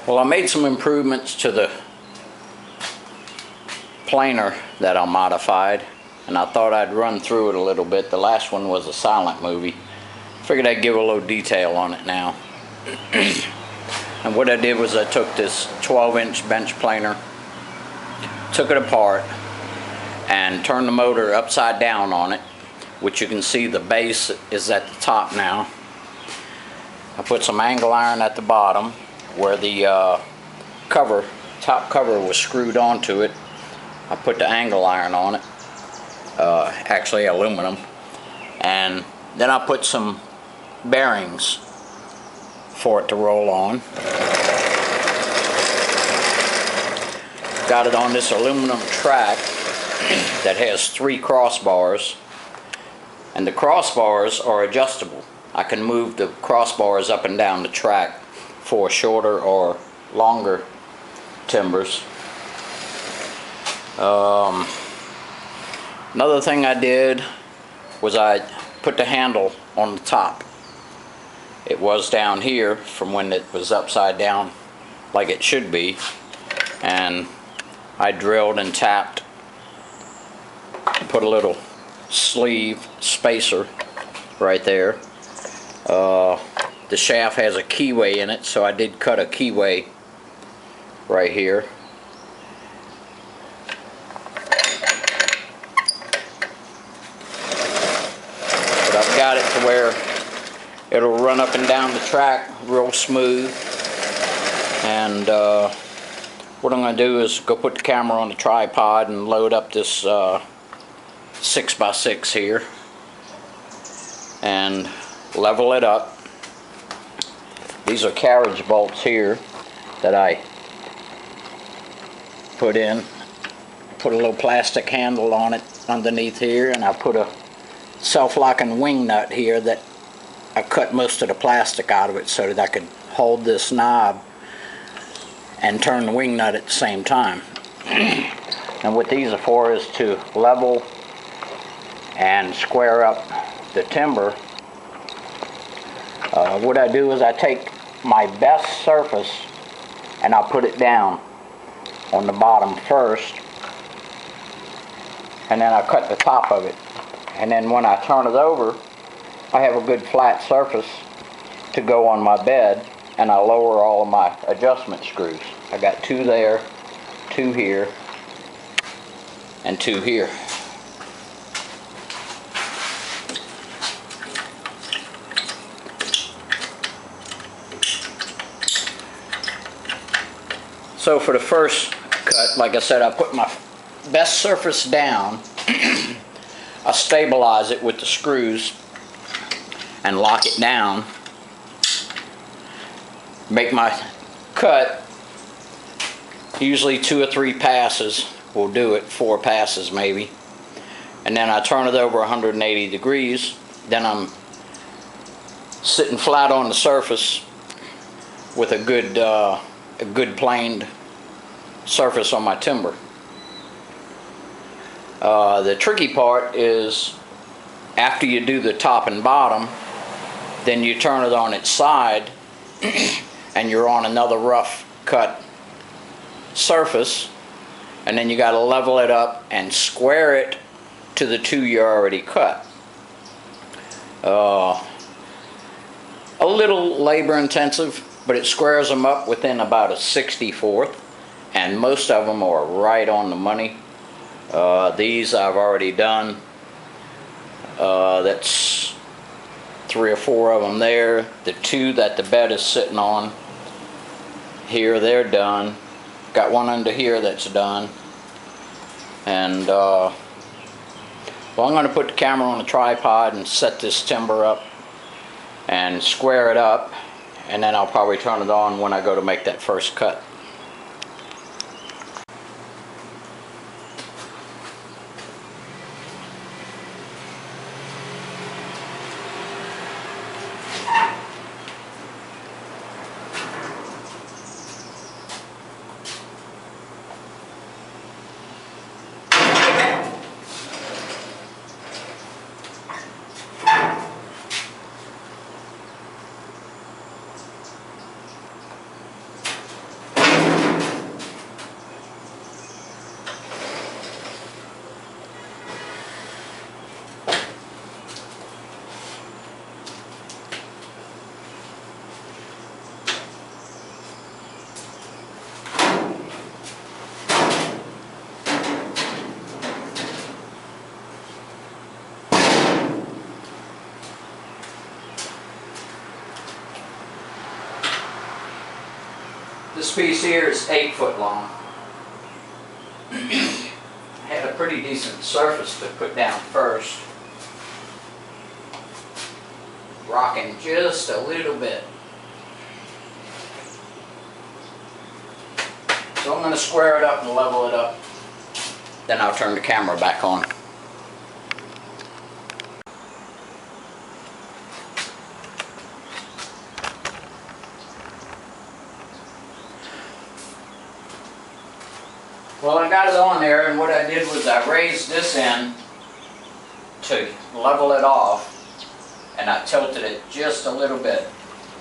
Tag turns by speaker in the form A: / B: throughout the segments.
A: Well, I made some improvements to the planer that I modified, and I thought I'd run through it a little bit. The last one was a silent movie. Figured I'd give a little detail on it now. And what I did was I took this 12-inch bench planer, took it apart, and turned the motor upside down on it, which you can see the base is at the top now. I put some angle iron at the bottom where the top cover was screwed onto it. I put the angle iron on it, actually aluminum, and then I put some bearings for it to roll on. Got it on this aluminum track that has 3 crossbars, and the crossbars are adjustable. I can move the crossbars up and down the track for shorter or longer timbers. Another thing I did was I put the handle on the top. It was down here from when it was upside down like it should be, and I drilled and tapped, put a little sleeve spacer right there. The shaft has a keyway in it, so I did cut a keyway right here. But I've got it to where it'll run up and down the track real smooth. And what I'm going to do is go put the camera on the tripod and load up this 6x6 here and level it up. These are carriage bolts here that I put in. Put a little plastic handle on it underneath here, and I put a self-locking wing nut here that I cut most of the plastic out of it so that I could hold this knob and turn the wing nut at the same time. And what these are for is to level and square up the timber. What I do is I take my best surface and I put it down on the bottom first, and then I cut the top of it, and then when I turn it over I have a good flat surface to go on my bed, and I lower all of my adjustment screws. I got 2 there, 2 here, and 2 here. So for the first cut, like I said, I put my best surface down. I stabilize it with the screws and lock it down. Make my cut. Usually 2 or 3 passes will do it, 4 passes maybe. And then I turn it over 180 degrees. Then I'm sitting flat on the surface with a good planed surface on my timber. The tricky part is after you do the top and bottom, then you turn it on its side and you're on another rough cut surface, and then you got to level it up and square it to the 2 you already cut. A little labor intensive, but it squares them up within about a 64th, and most of them are right on the money. These I've already done. That's 3 or 4 of them there. The 2 that the bed is sitting on here, they're done. Got 1 under here that's done. And well, I'm going to put the camera on the tripod and set this timber up and square it up, and then I'll probably turn it on when I go to make that first cut. This piece here is 8 foot long. Had a pretty decent surface to put down first. Rocking just a little bit. So I'm going to square it up and level it up. Then I'll turn the camera back on. Well, I got it on there, and what I did was I raised this end to level it off, and I tilted it just a little bit.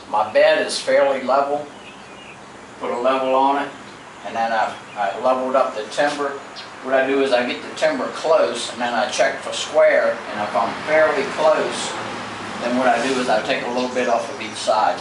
A: My bed is fairly level. Put a level on it, and then I leveled up the timber. What I do is I get the timber close, and then I check for square, and if I'm fairly close, then what I do is I take a little bit off of each side.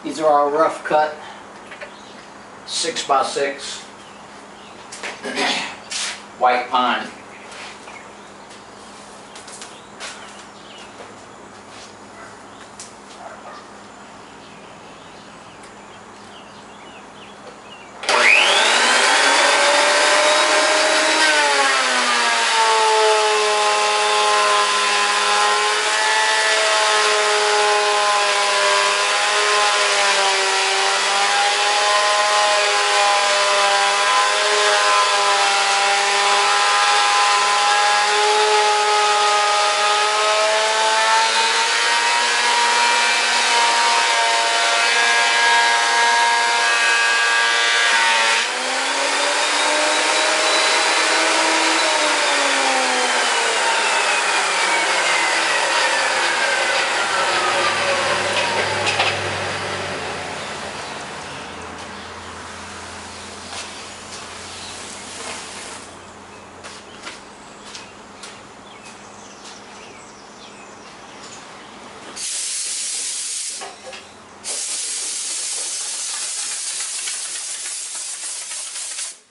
A: These are all rough cut, 6x6, white pine.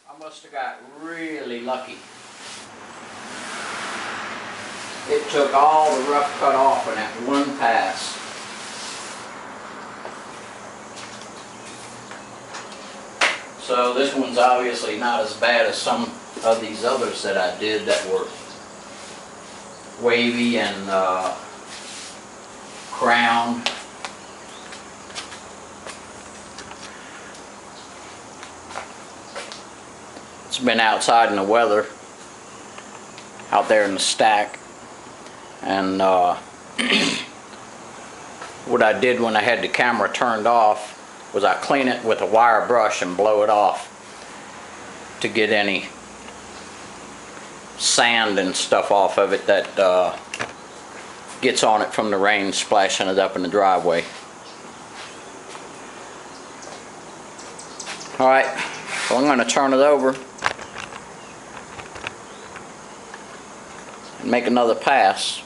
A: I must have got really lucky. It took all the rough cut off in that one pass. So this one's obviously not as bad as some of these others that I did that were wavy and crowned. It's been outside in the weather, out there in the stack, and what I did when I had the camera turned off was I clean it with a wire brush and blow it off to get any sand and stuff off of it that gets on it from the rain splashing it up in the driveway. Alright, so I'm going to turn it over and make another pass.